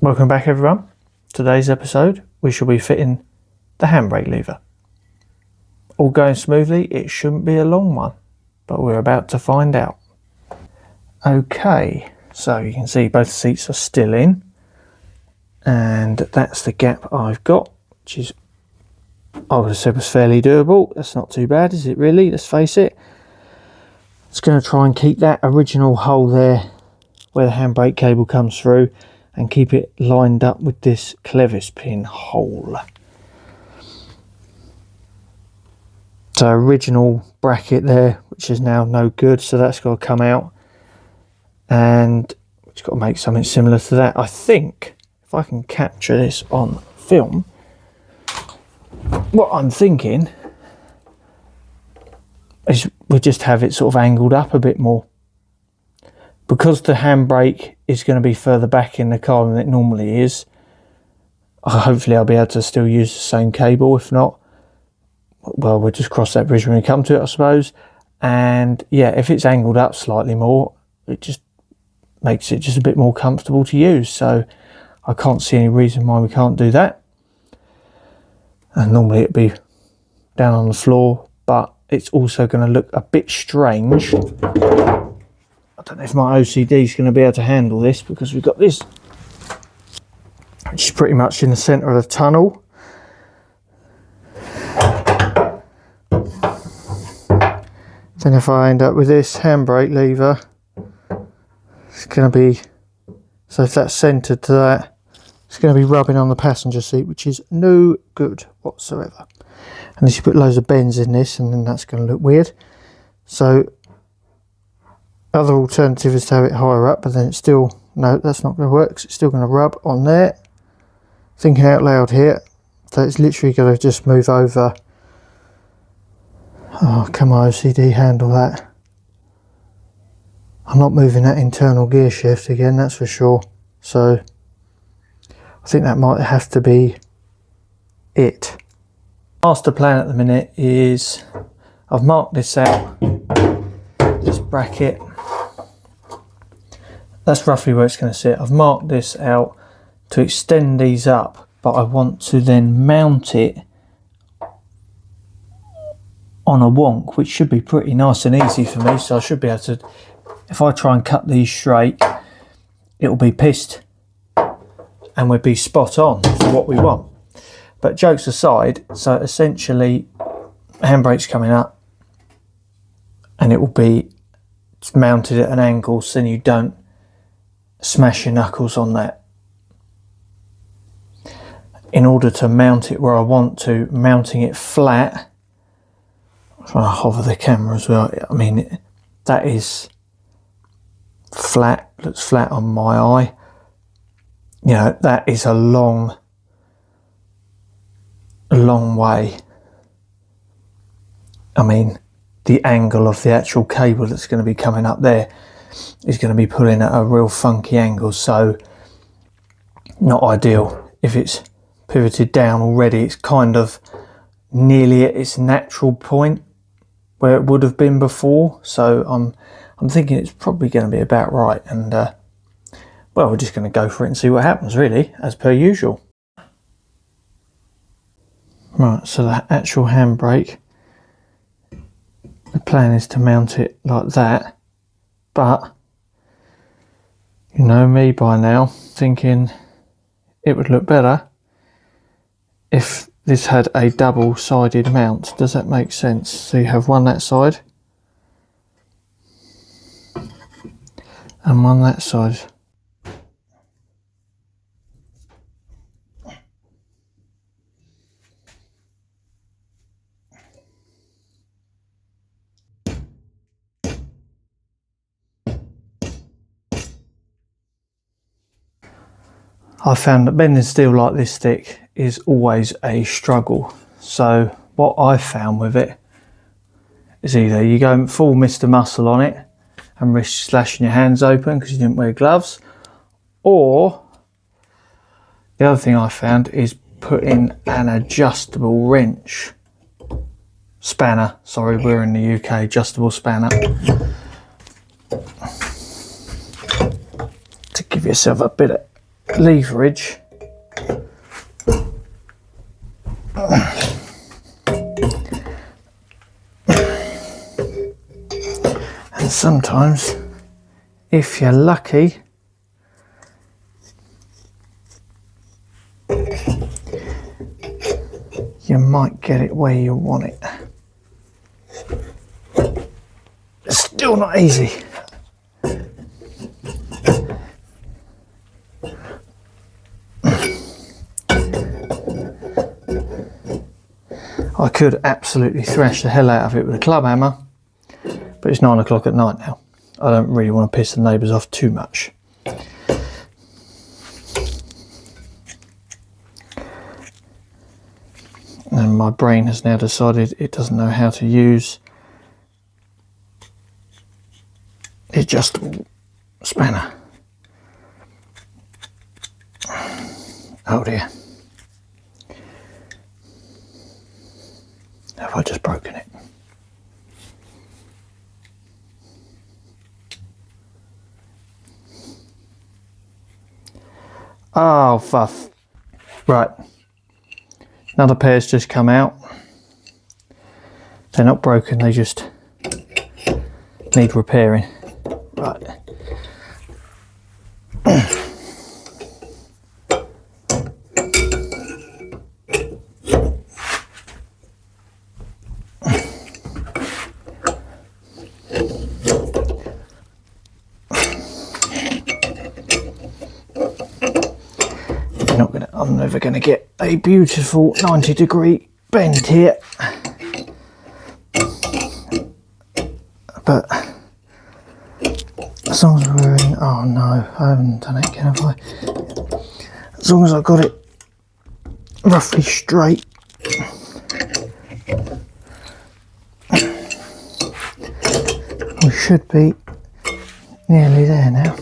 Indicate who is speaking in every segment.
Speaker 1: Welcome back everyone. Today's episode we shall be fitting the handbrake lever. All going smoothly, it shouldn't be a long one, but we're about to find out. Okay, so you can see both seats are still in, and that's the gap I've got, which is, I would have said, was fairly doable. That's not too bad, is it really? Let's face it. It's going to try and keep that original hole there where the handbrake cable comes through and keep it lined up with this clevis pin hole. So original bracket there, which is now no good, so that's got to come out, and we've got to make something similar to that. I think if I can capture this on film, what I'm thinking is we just have it sort of angled up a bit more, because the handbrake is going to be further back in the car than it normally is. Hopefully I'll be able to still use the same cable. If not, well, we'll just cross that bridge when we come to it, I suppose. And yeah, if it's angled up slightly more, it just makes it just a bit more comfortable to use. So I can't see any reason why we can't do that. And normally it'd be down on the floor, but it's also going to look a bit strange. I don't know if my OCD is going to be able to handle this, because we've got this, which is pretty much in the centre of the tunnel. Then if I end up with this handbrake lever, it's going to be, so if that's centred to that, it's going to be rubbing on the passenger seat, which is no good whatsoever. Unless you put loads of bends in this, and then that's going to look weird. So other alternative is to have it higher up, but then it's still, no, that's not going to work, 'cause it's still going to rub on there. Thinking out loud here, so it's literally going to just move over. Oh, can my OCD handle that? I'm not moving that internal gear shift again, that's for sure. So I think that might have to be it. Master plan at the minute is, I've marked this out, this bracket. That's roughly where it's going to sit. I've marked this out to extend these up, but I want to then mount it on a wonk, which should be pretty nice and easy for me. So I should be able to, if I try and cut these straight, it'll be pissed and we'll be spot on for what we want. But jokes aside, so essentially handbrake's coming up and it will be mounted at an angle so then you don't smash your knuckles on that. In order to mount it where I want to, mounting it flat, I'm trying to hover the camera as well, I mean that is flat, looks flat on my eye. You know, that is a long way. I mean, the angle of the actual cable that's going to be coming up there is going to be pulling at a real funky angle, so not ideal. If it's pivoted down already, it's kind of nearly at its natural point where it would have been before, so I'm thinking it's probably going to be about right, and well, we're just going to go for it and see what happens, really, as per usual. Right, so the actual handbrake, the plan is to mount it like that, but you know me by now, thinking it would look better if this had a double-sided mount. Does that make sense? So you have one that side and one that side. I found that bending steel like this thick is always a struggle. So what I've found with it is either you go full Mr. Muscle on it and risk slashing your hands open because you didn't wear gloves, or the other thing I found is putting an adjustable wrench spanner, sorry, we're in the UK, adjustable spanner, to give yourself a bit of leverage. And sometimes, if you're lucky, you might get it where you want it. It's still not easy. I could absolutely thrash the hell out of it with a club hammer, but it's 9 o'clock at night now. I don't really want to piss the neighbours off too much. And my brain has now decided it doesn't know how to use the adjustable spanner. Oh dear. Have I just broken it? Oh, fuff. Right. Another pair's just come out. They're not broken, they just need repairing. Right. I'm never going to get a beautiful 90-degree bend here, but as long as we're in, oh no, I haven't done it again, have I? As long as I've got it roughly straight, we should be nearly there now.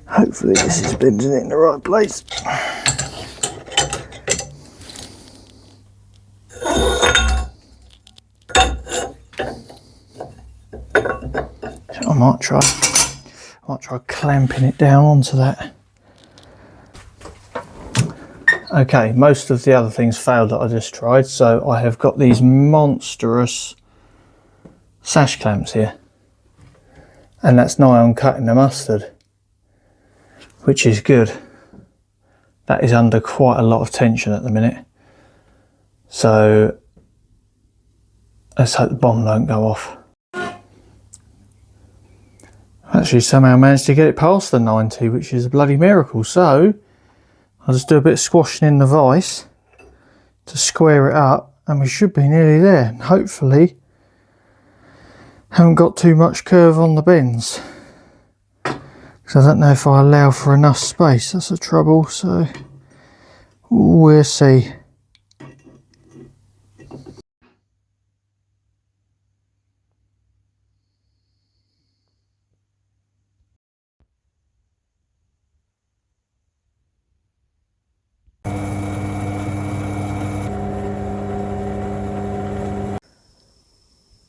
Speaker 1: Hopefully this is bending in the right place. So I might try clamping it down onto that. Okay, most of the other things failed that I just tried, so I have got these monstrous sash clamps here, and that's nigh on cutting the mustard, which is good. That is under quite a lot of tension at the minute, so let's hope the bomb don't go off. Actually somehow managed to get it past the 90, which is a bloody miracle. So I'll just do a bit of squashing in the vise to square it up, and we should be nearly there. And hopefully haven't got too much curve on the bends, because I don't know if I allow for enough space. That's the trouble, so we'll see.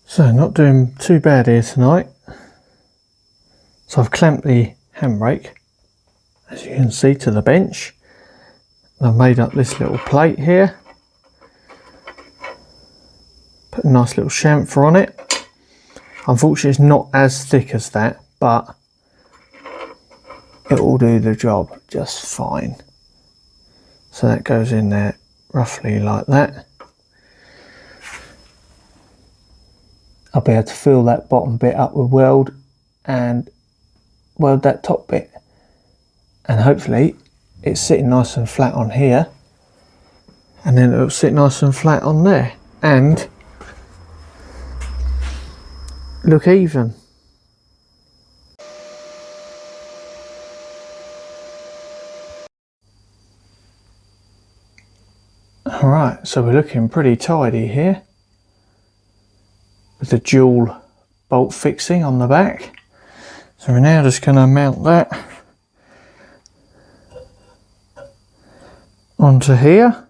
Speaker 1: So not doing too bad here tonight. So I've clamped the handbrake, as you can see, to the bench. I've made up this little plate here. Put a nice little chamfer on it. Unfortunately it's not as thick as that, but it will do the job just fine. So that goes in there roughly like that. I'll be able to fill that bottom bit up with weld and weld that top bit, and hopefully it's sitting nice and flat on here, and then it'll sit nice and flat on there and look even. Alright, so we're looking pretty tidy here with the dual bolt fixing on the back. So we're now just going to mount that onto here.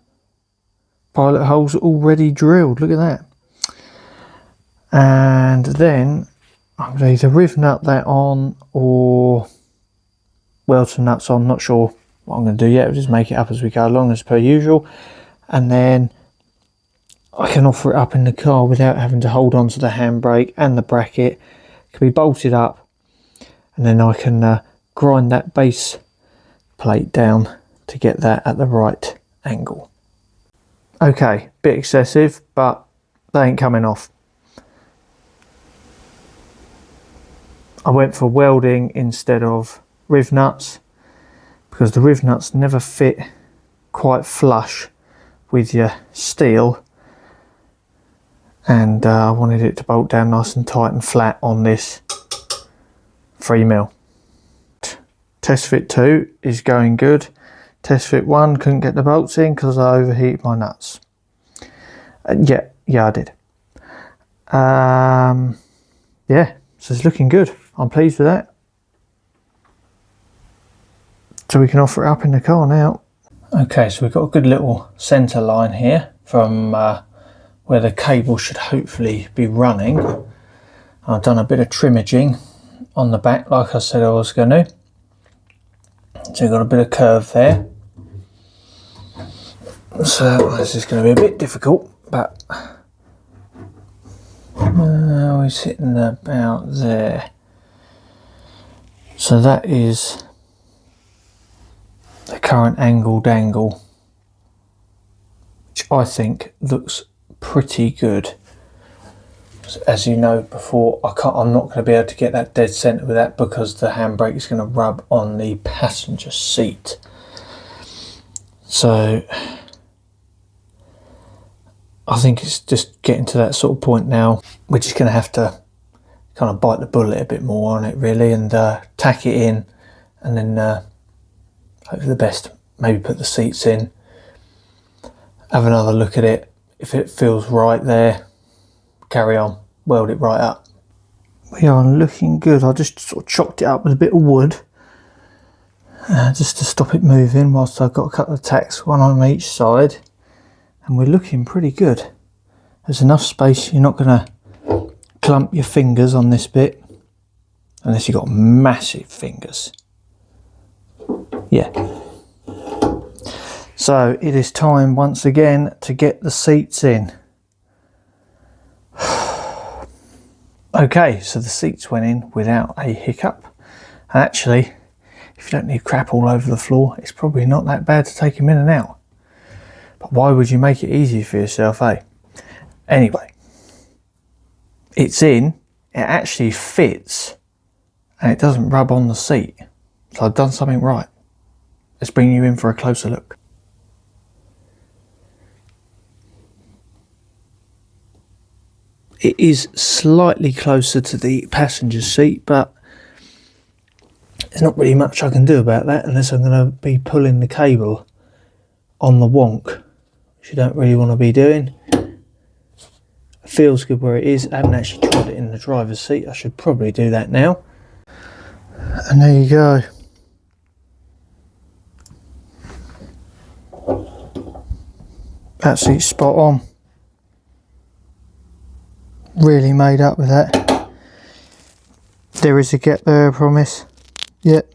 Speaker 1: Pilot holes already drilled, look at that. And then I'm going to either riv nut that on or weld some nuts on. Not sure what I'm going to do yet. We'll just make it up as we go along as per usual. And then I can offer it up in the car without having to hold on to the handbrake and the bracket. It can be bolted up, and then I can grind that base plate down to get that at the right angle. Okay, bit excessive, but they ain't coming off. I went for welding instead of riv nuts because the riv nuts never fit quite flush with your steel, and I wanted it to bolt down nice and tight and flat on this 3mm. Test fit 2 is going good. Test fit 1 couldn't get the bolts in because I overheated my nuts. Yeah, I did. Yeah, so it's looking good. I'm pleased with that. So we can offer it up in the car now. Okay, so we've got a good little centre line here from where the cable should hopefully be running. I've done a bit of trimmaging on the back like I said I was going to. So we've got a bit of curve there. So this is going to be a bit difficult, but we're sitting about there. So that is the current angled angle, which I think looks pretty good. As you know before, I'm not going to be able to get that dead centre with that because the handbrake is going to rub on the passenger seat. So I think it's just getting to that sort of point now. We're just going to have to kind of bite the bullet a bit more on it really, and tack it in, and then hope for the best. Maybe put the seats in, have another look at it. If it feels right there, carry on, weld it right up. We are looking good. I just sort of chopped it up with a bit of wood just to stop it moving whilst I've got a couple of tacks, one on each side, and we're looking pretty good. There's enough space, you're not going to clump your fingers on this bit unless you've got massive fingers. Yeah. So it is time once again to get the seats in. Okay, so the seats went in without a hiccup. And actually, if you don't need crap all over the floor, it's probably not that bad to take them in and out. But why would you make it easy for yourself, eh? Anyway, it's in, it actually fits, and it doesn't rub on the seat. So I've done something right. Let's bring you in for a closer look. It is slightly closer to the passenger seat, but there's not really much I can do about that unless I'm going to be pulling the cable on the wonk, which you don't really want to be doing. It feels good where it is. I haven't actually tried it in the driver's seat. I should probably do that now. And there you go. That seat's spot on. Really made up with that. There is a gap there, I promise. Yep.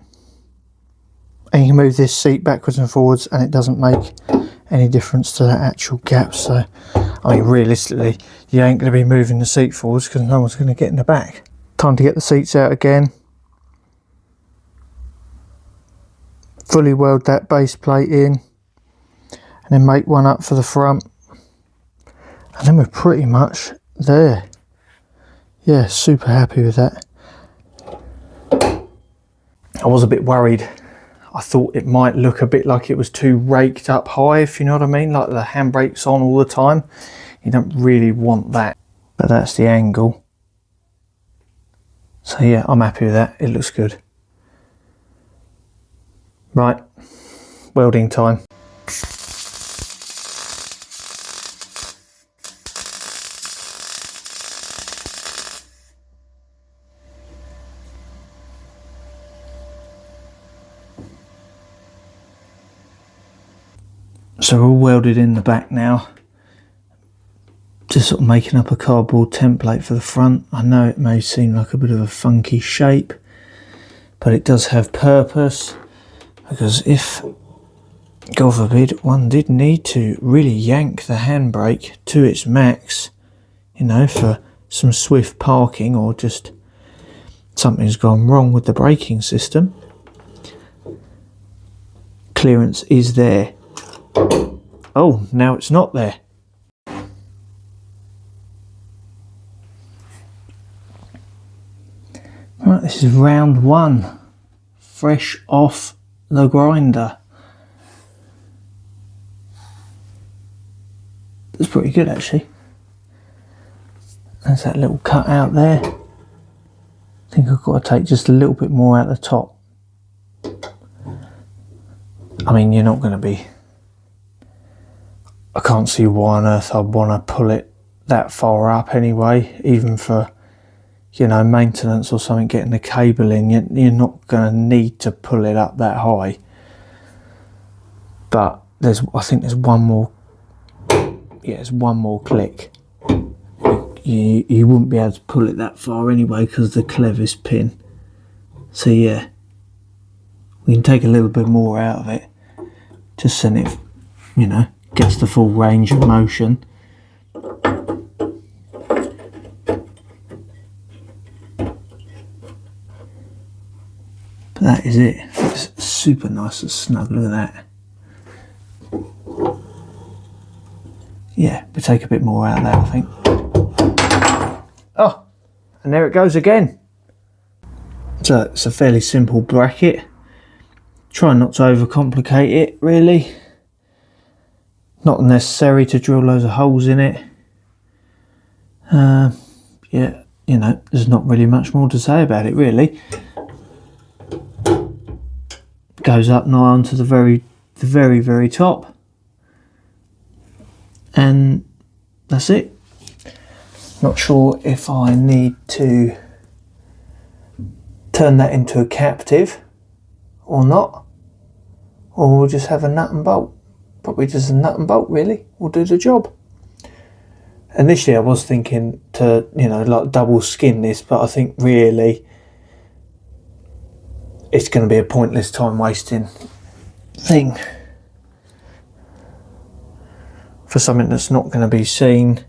Speaker 1: And you can move this seat backwards and forwards and it doesn't make any difference to that actual gap. So, I mean, realistically, you ain't going to be moving the seat forwards because no one's going to get in the back. Time to get the seats out again. Fully weld that base plate in. And then make one up for the front. And then we're pretty much there. Yeah, super happy with that. I was a bit worried. I thought it might look a bit like it was too raked up high, if you know what I mean, like the handbrake's on all the time. You don't really want that, but that's the angle. So yeah, I'm happy with that. It looks good. Right, welding time. So we're all welded in the back now. just sort of making up a cardboard template for the front. I know it may seem like a bit of a funky shape, but it does have purpose, because if, God forbid, one did need to really yank the handbrake to its max, you know, for some swift parking, or just something's gone wrong with the braking system, clearance is there. Oh, now it's not there. Right, this is round one, fresh off the grinder. It's pretty good actually. There's that little cut out there. I think I've got to take just a little bit more out the top. I mean, you're not going to be... I can't see why on earth I'd want to pull it that far up anyway, even for, you know, maintenance or something, getting the cable in. You're not going to need to pull it up that high. But I think there's one more, yeah, there's one more click. You wouldn't be able to pull it that far anyway because of the clevis pin. So yeah, we can take a little bit more out of it, just so it, you know, gets the full range of motion. But that is it. It's super nice and snug. Look at that. Yeah, we'll take a bit more out of that, I think. Oh, and there it goes again. So it's a fairly simple bracket. Try not to overcomplicate it, really. Not necessary to drill loads of holes in it. Yeah, you know, there's not really much more to say about it, really. Goes up nigh onto the very top, and that's it. Not sure if I need to turn that into a captive or not, or we'll just have a nut and bolt. Probably just a nut and bolt, really, will do the job. Initially I was thinking to, you know, like double skin this, but I think really it's going to be a pointless time wasting thing for something that's not going to be seen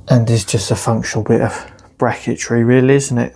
Speaker 1: and is just a functional bit of bracketry, really, isn't it?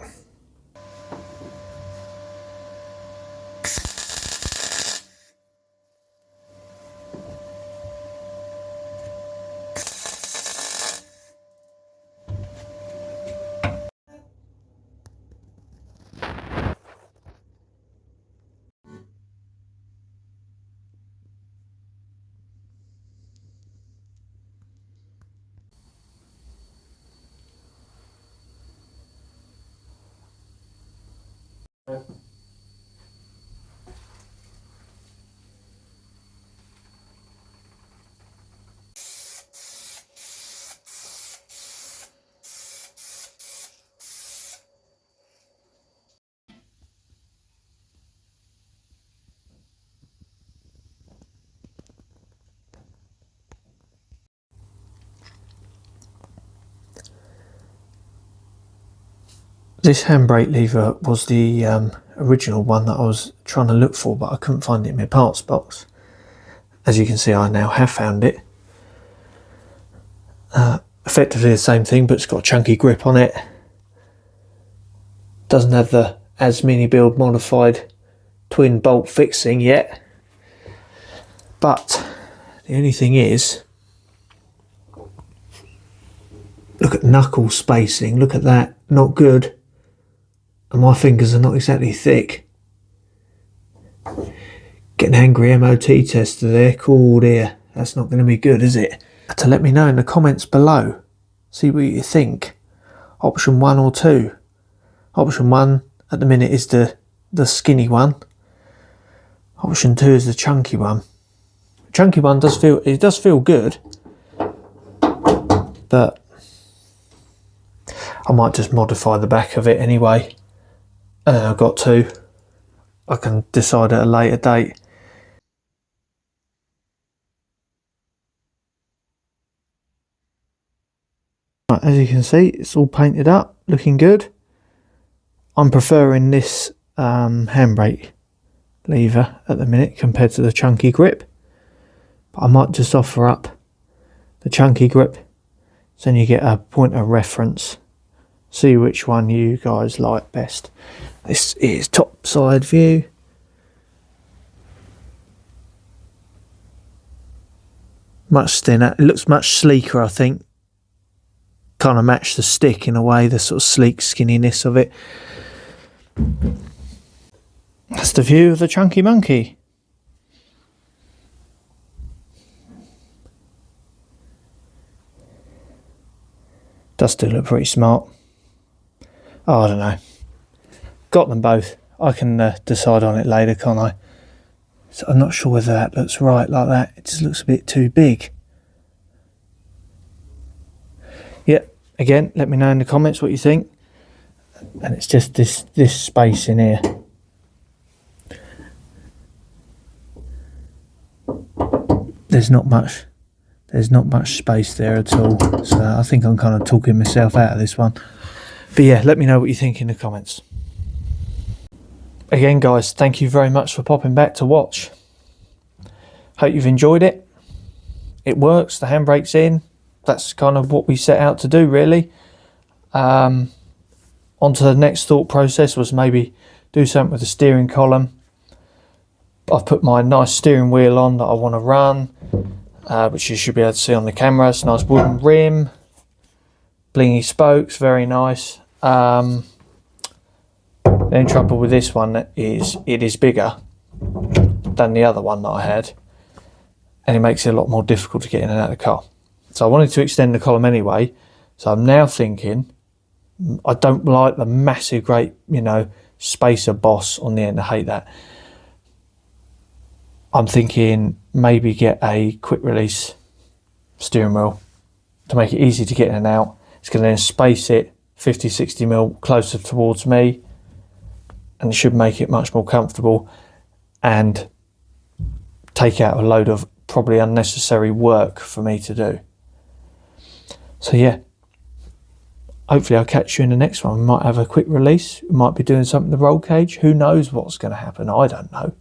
Speaker 1: This handbrake lever was the original one that I was trying to look for, but I couldn't find it in my parts box. As you can see, I now have found it. Effectively the same thing, but it's got a chunky grip on it. Doesn't have the As Mini Build modified twin bolt fixing yet. But the only thing is, look at knuckle spacing, look at that, not good. And my fingers are not exactly thick. Get an angry MOT tester there, cool dear, that's not going to be good, is it? To let me know in the comments below, see what you think. Option 1 or 2. Option 1 at the minute is the skinny one. Option 2 is the chunky one. The chunky one does feel good, but I might just modify the back of it anyway. I've got to. I can decide at a later date. Right, as you can see, it's all painted up, looking good. I'm preferring this handbrake lever at the minute compared to the chunky grip, but I might just offer up the chunky grip so then you get a point of reference, see which one you guys like best. This is top side view. Much thinner, it looks much sleeker, I think. Kind of match the stick in a way, the sort of sleek skinniness of it. That's the view of the Chunky Monkey. Does still look pretty smart. Oh, I don't know. Got them both. I can decide on it later, can't I? So I'm not sure whether that looks right like that. It just looks a bit too big. Yep. Again, let me know in the comments what you think. And it's just this space in here. There's not much space there at all. So I think I'm kind of talking myself out of this one. But yeah, let me know what you think in the comments. Again, guys, thank you very much for popping back to watch. Hope you've enjoyed it. It works, the handbrake's in. That's kind of what we set out to do, really. On to the next thought process was maybe do something with the steering column. I've put my nice steering wheel on that I want to run, which you should be able to see on the camera. It's a nice wooden rim, blingy spokes, very nice. The only trouble with this one is it is bigger than the other one that I had, and it makes it a lot more difficult to get in and out of the car. So I wanted to extend the column anyway. So I'm now thinking, I don't like the massive, great, spacer boss on the end. I hate that. I'm thinking maybe get a quick release steering wheel to make it easy to get in and out. It's going to then space it 50-60 mil closer towards me, and it should make it much more comfortable and take out a load of probably unnecessary work for me to do. So yeah, hopefully I'll catch you in the next one. We might have a quick release. We might be doing something with the roll cage. Who knows what's going to happen? I don't know.